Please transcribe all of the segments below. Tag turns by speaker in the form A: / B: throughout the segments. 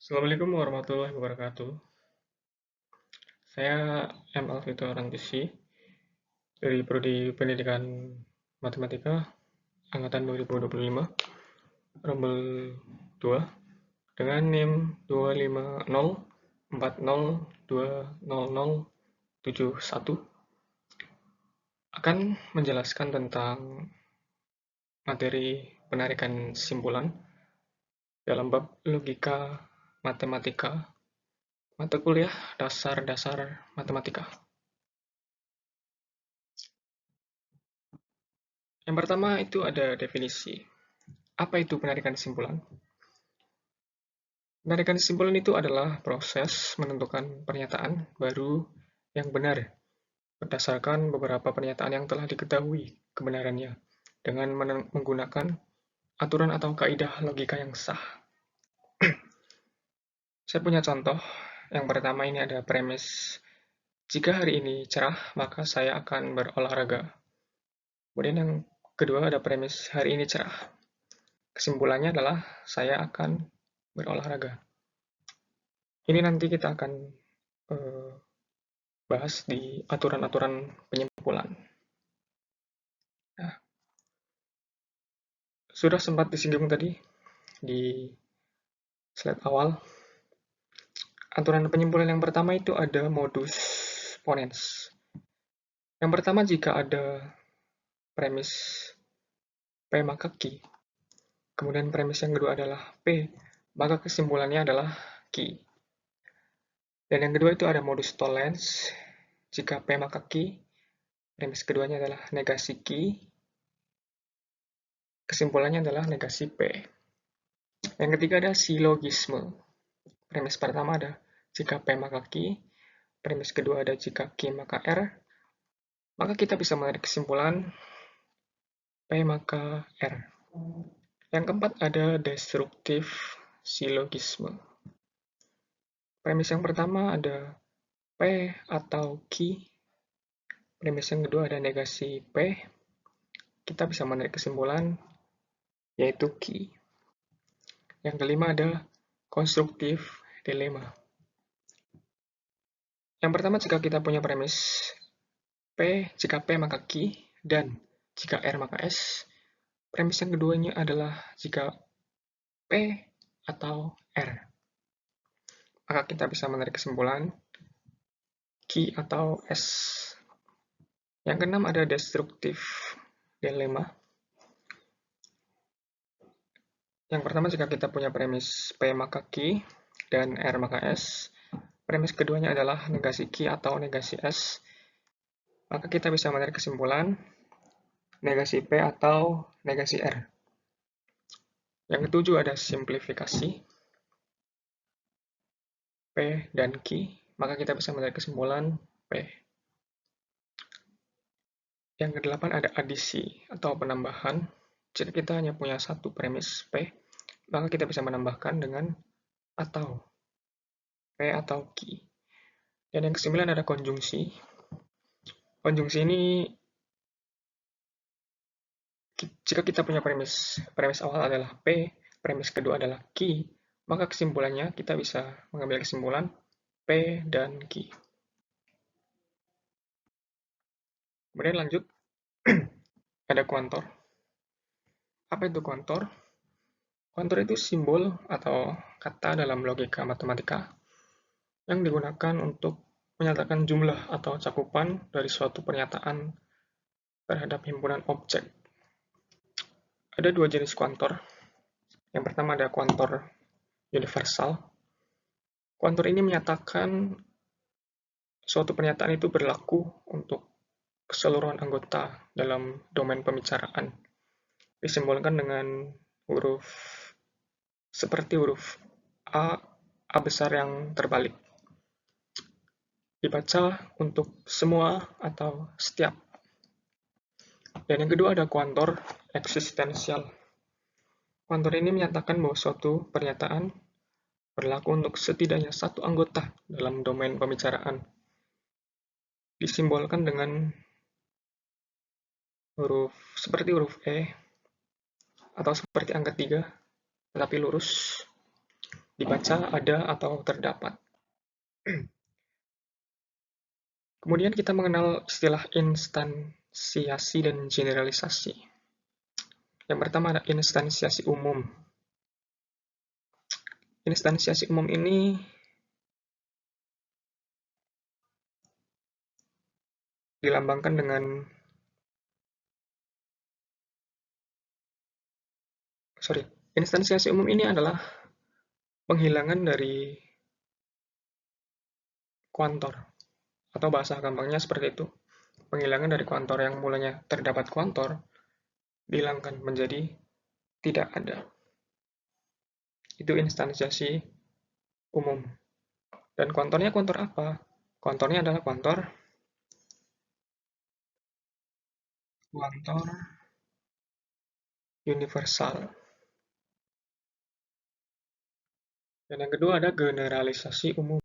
A: Assalamualaikum warahmatullahi wabarakatuh. Saya M. Alvito Rantisi dari Prodi Pendidikan Matematika Angkatan 2025, rombel 2, dengan NIM 25040200071, akan menjelaskan tentang materi penarikan kesimpulan dalam bab logika matematika, mata kuliah dasar-dasar matematika. Yang pertama itu ada definisi. Apa itu penarikan kesimpulan? Penarikan kesimpulan itu adalah proses menentukan pernyataan baru yang benar berdasarkan beberapa pernyataan yang telah diketahui kebenarannya dengan menggunakan aturan atau kaidah logika yang sah. Saya punya contoh. Yang pertama ini ada premis. Jika hari ini cerah, maka saya akan berolahraga. Kemudian yang kedua ada premis hari ini cerah. Kesimpulannya adalah saya akan berolahraga. Ini nanti kita akan bahas di aturan-aturan penyimpulan. Nah, sudah sempat disinggung tadi di slide awal. Aturan penyimpulan yang pertama itu ada modus ponens. Yang pertama, jika ada premis P maka Q. Kemudian premis yang kedua adalah P, maka kesimpulannya adalah Q. Dan yang kedua itu ada modus tollens. Jika P maka Q, premis keduanya adalah negasi Q, kesimpulannya adalah negasi P. Yang ketiga ada silogisme. Premis pertama ada jika P maka Q, premis kedua ada jika Q maka R, maka kita bisa menarik kesimpulan P maka R. Yang keempat ada destruktif silogisme. Premis yang pertama ada P atau Q, premis yang kedua ada negasi P, kita bisa menarik kesimpulan yaitu Q. Yang kelima ada konstruktif dilema. Yang pertama, jika kita punya premis P, jika P maka Q, dan jika R maka S, premis yang keduanya adalah jika P atau R. Maka kita bisa menarik kesimpulan Q atau S. Yang keenam ada destruktif dilema. Yang pertama, jika kita punya premis P maka Q dan R maka S, premis keduanya adalah negasi Q atau negasi S, maka kita bisa menarik kesimpulan negasi P atau negasi R. Yang ketujuh ada simplifikasi P dan Q, maka kita bisa menarik kesimpulan P. Yang kedelapan ada adisi atau penambahan. Jika kita hanya punya satu premis P, maka kita bisa menambahkan dengan atau P atau Q. Dan yang kesembilan ada konjungsi. Konjungsi ini jika kita punya premis awal adalah P, premis kedua adalah Q, maka kesimpulannya kita bisa mengambil kesimpulan P dan Q. Kemudian lanjut, ada kuantor. Apa itu kuantor? Kuantor itu simbol atau kata dalam logika matematika yang digunakan untuk menyatakan jumlah atau cakupan dari suatu pernyataan terhadap himpunan objek. Ada dua jenis kuantor. Yang pertama ada kuantor universal. Kuantor ini menyatakan suatu pernyataan itu berlaku untuk keseluruhan anggota dalam domain pembicaraan. Disimbolkan dengan huruf seperti huruf A besar yang terbalik. Dibaca untuk semua atau setiap. Dan yang kedua ada kuantor eksistensial. Kuantor ini menyatakan bahwa suatu pernyataan berlaku untuk setidaknya satu anggota dalam domain pembicaraan. Disimbolkan dengan huruf seperti huruf E atau seperti angka 3, tetapi lurus. dibaca, ada, atau terdapat. Kemudian kita mengenal istilah instansiasi dan generalisasi. Yang pertama ada instansiasi umum. Instansiasi umum ini dilambangkan dengan instansiasi umum ini adalah penghilangan dari kuantor, atau bahasa gampangnya seperti itu. Penghilangan dari kuantor yang mulanya terdapat kuantor dihilangkan menjadi tidak ada. Itu instansiasi umum. Dan kuantornya kuantor apa? Kuantornya adalah kuantor universal. Dan yang kedua ada generalisasi umum.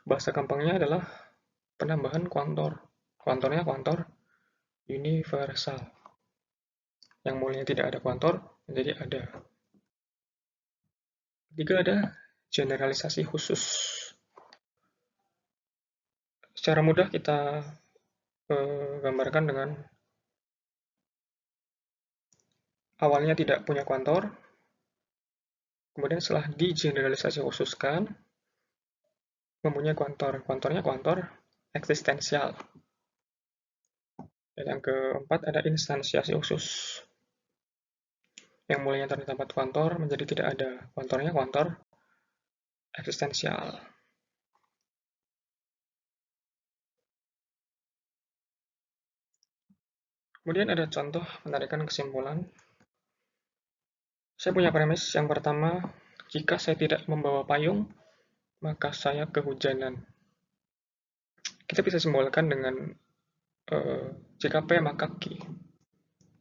A: Bahasa gampangnya adalah penambahan kuantor. Kuantornya kuantor universal. Yang mulanya tidak ada kuantor menjadi ada. Ketiga ada generalisasi khusus. Secara mudah kita gambarkan dengan awalnya tidak punya kuantor, kemudian setelah digeneralisasi khususkan, mempunyai kuantor. Kuantornya kuantor eksistensial. Dan yang keempat ada instansiasi khusus. Yang mulanya terdapat kuantor menjadi tidak ada. Kuantornya kuantor eksistensial. Kemudian ada contoh penarikan kesimpulan. Saya punya premis yang pertama, jika saya tidak membawa payung, maka saya kehujanan. Kita bisa simbolkan dengan jika P maka Q.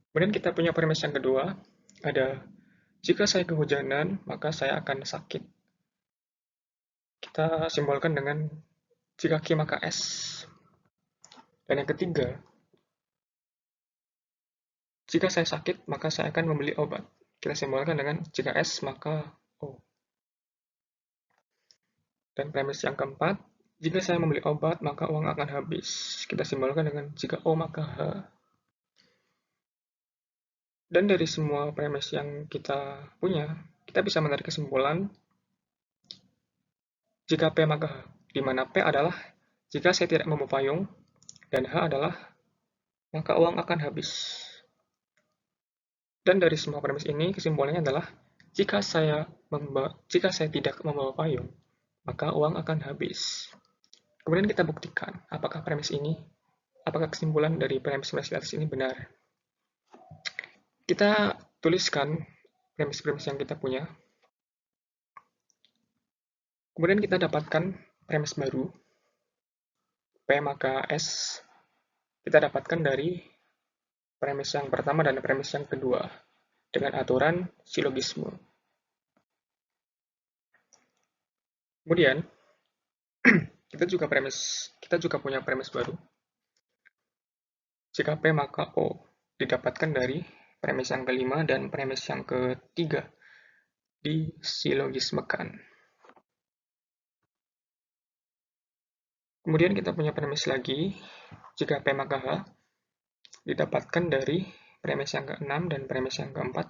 A: Kemudian kita punya premis yang kedua, ada jika saya kehujanan, maka saya akan sakit. Kita simbolkan dengan jika Q maka S. Dan yang ketiga, jika saya sakit, maka saya akan membeli obat. Kita simbolkan dengan jika S maka O. Dan premis yang keempat, jika saya membeli obat, maka uang akan habis. Kita simbolkan dengan jika O maka H. Dan dari semua premis yang kita punya, kita bisa menarik kesimpulan jika P maka H, di mana P adalah jika saya tidak membawa payung, dan H adalah maka uang akan habis. Dan dari semua premis ini, kesimpulannya adalah jika saya tidak membawa payung, maka uang akan habis. Kemudian kita buktikan apakah kesimpulan dari premis-premis di atas ini benar. Kita tuliskan premis-premis yang kita punya. Kemudian kita dapatkan premis baru, P maka S, kita dapatkan dari premis yang pertama dan premis yang kedua, dengan aturan silogisme. Kemudian, kita juga punya premis baru. Jika P maka O didapatkan dari premis yang kelima dan premis yang ketiga disilogismekan. Kemudian kita punya premis lagi, jika P maka H didapatkan dari premis yang keenam dan premis yang keempat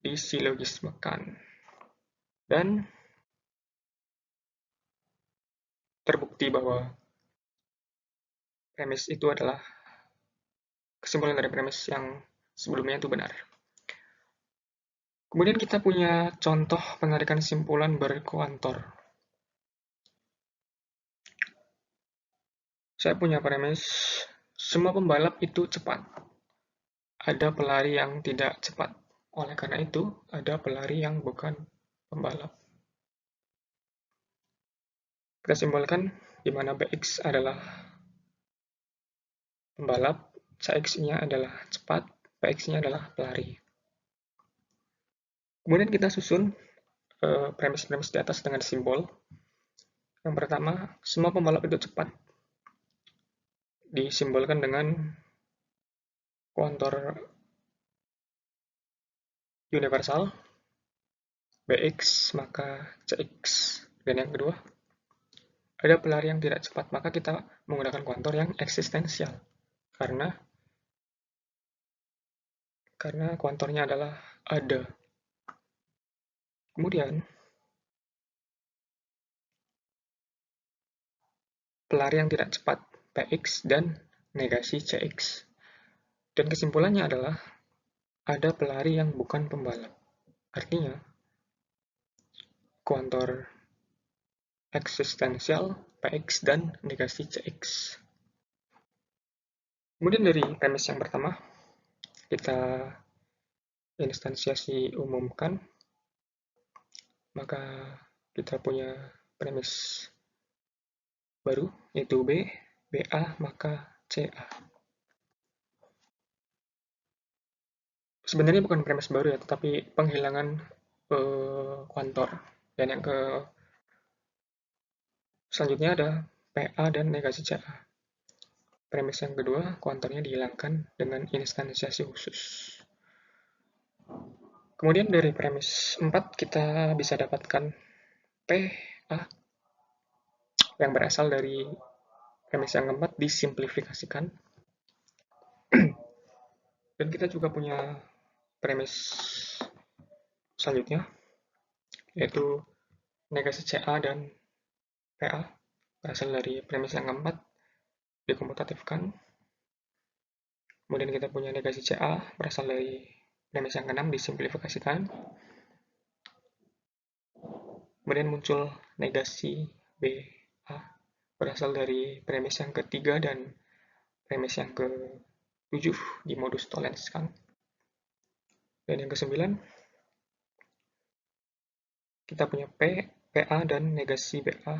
A: disilogismekan. Dan terbukti bahwa premis itu adalah kesimpulan dari premis yang sebelumnya itu benar. Kemudian kita punya contoh penarikan kesimpulan berkuantor. Saya punya premis, semua pembalap itu cepat. Ada pelari yang tidak cepat. Oleh karena itu, ada pelari yang bukan pembalap. Kita simbolkan di mana BX adalah pembalap, CX-nya adalah cepat, PX-nya adalah pelari. Kemudian kita susun premis-premis di atas dengan simbol. Yang pertama, semua pembalap itu cepat. Disimbolkan dengan kuantor universal. Bx maka Cx. Dan yang kedua, ada pelari yang tidak cepat, maka kita menggunakan kuantor yang eksistensial. Karena kuantornya adalah ada. Kemudian, pelari yang tidak cepat, Px dan negasi Cx. Dan kesimpulannya adalah ada pelari yang bukan pembalap. Artinya, kuantor eksistensial, Px dan negasi Cx. Kemudian dari premis yang pertama, kita instansiasi umumkan, maka kita punya premis baru, yaitu B, BA, maka CA. Sebenarnya bukan premis baru ya, tetapi penghilangan kuantor. Dan yang selanjutnya ada PA dan negasi CA. Premis yang kedua, kuantornya dihilangkan dengan instansiasi khusus. Kemudian dari premis 4 kita bisa dapatkan PA yang berasal dari premis yang keempat disimplifikasikan. Dan kita juga punya premis selanjutnya, yaitu negasi CA dan PA berasal dari premis yang keempat dikomutatifkan. Kemudian kita punya negasi CA berasal dari premis yang keenam disimplifikasikan. Kemudian muncul negasi BA berasal dari premis yang ketiga dan premis yang ke-7 dimodus Tollenskan. Dan yang ke-9 kita punya PA dan negasi BA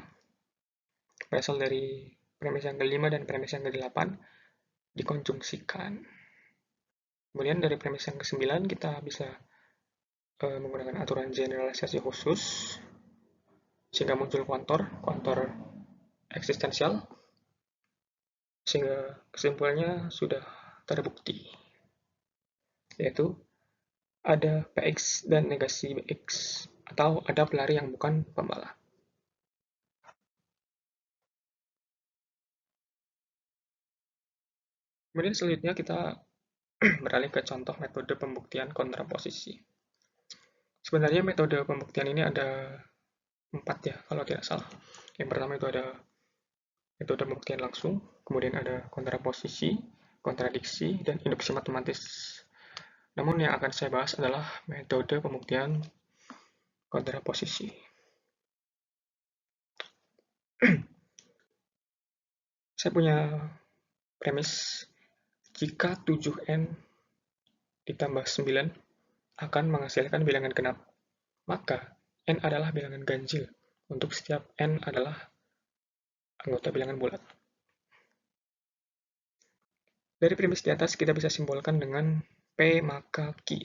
A: berasal dari premis yang ke-5 dan premis yang ke-8 dikonjungsikan. Kemudian dari premis yang ke-9 kita bisa menggunakan aturan generalisasi khusus sehingga muncul kuantor eksistensial, sehingga kesimpulannya sudah terbukti, yaitu ada Px dan negasi Bx, atau ada pelari yang bukan pembalap. Kemudian selanjutnya kita beralih ke contoh metode pembuktian kontraposisi. Sebenarnya metode pembuktian ini ada 4 ya, kalau tidak salah. Yang pertama itu ada metode pembuktian langsung, kemudian ada kontraposisi, kontradiksi, dan induksi matematis. Namun yang akan saya bahas adalah metode pembuktian kontraposisi. Saya punya premis jika 7n ditambah 9 akan menghasilkan bilangan genap, maka n adalah bilangan ganjil untuk setiap n adalah anggota bilangan bulat. Dari premis di atas kita bisa simbolkan dengan P maka Q.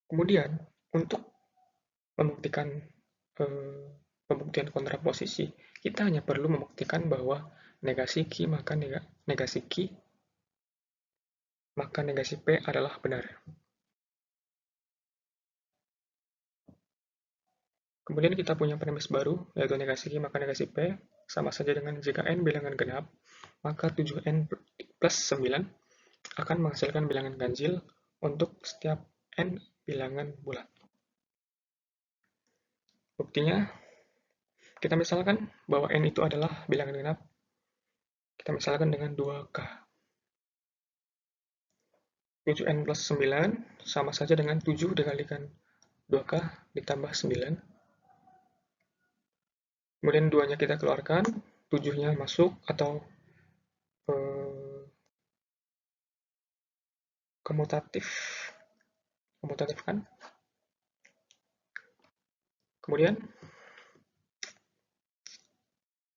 A: Kemudian untuk membuktikan pembuktian kontraposisi, kita hanya perlu membuktikan bahwa negasi Q maka negasi Q maka negasi P adalah benar. Kemudian kita punya premis baru, yaitu negasi Q maka negasi P, sama saja dengan jika n bilangan genap, maka 7n plus 9 akan menghasilkan bilangan ganjil untuk setiap n bilangan bulat. Buktinya, kita misalkan bahwa n itu adalah bilangan genap. Kita misalkan dengan 2k. 7n plus 9 sama saja dengan 7 dikalikan 2k ditambah 9. Kemudian 2-nya kita keluarkan, 7-nya masuk atau komutatif kan. Kemudian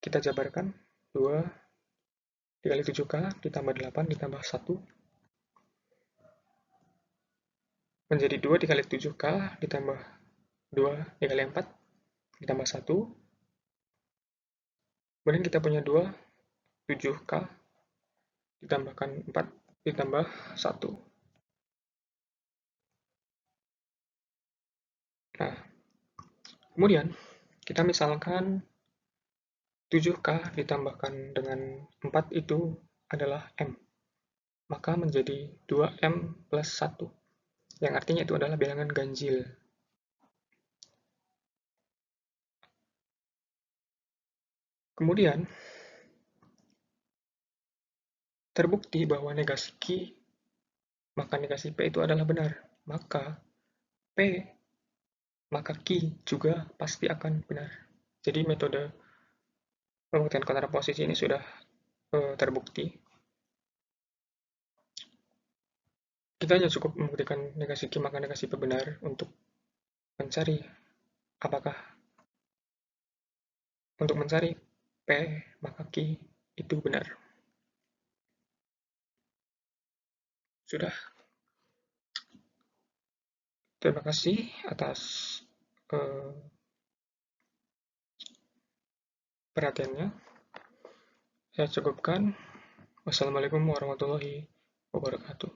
A: kita jabarkan 2 dikali 7k ditambah 8 ditambah 1 menjadi 2 dikali 7k ditambah 2 dikali 4 ditambah 1. Kemudian kita punya 2, 7k ditambahkan 4 ditambah 1. Kemudian, kita misalkan 7K ditambahkan dengan 4 itu adalah M. Maka menjadi 2M plus 1. Yang artinya itu adalah bilangan ganjil. Kemudian, terbukti bahwa negasi Q maka negasi P itu adalah benar. Maka P maka Q juga pasti akan benar. Jadi metode pembuktian kontraposisi ini sudah terbukti. Kita hanya cukup membuktikan negasi Q maka negasi P benar untuk mencari apakah P maka Q itu benar. Sudah. Terima kasih atas perhatiannya. Saya cukupkan. Wassalamualaikum warahmatullahi wabarakatuh.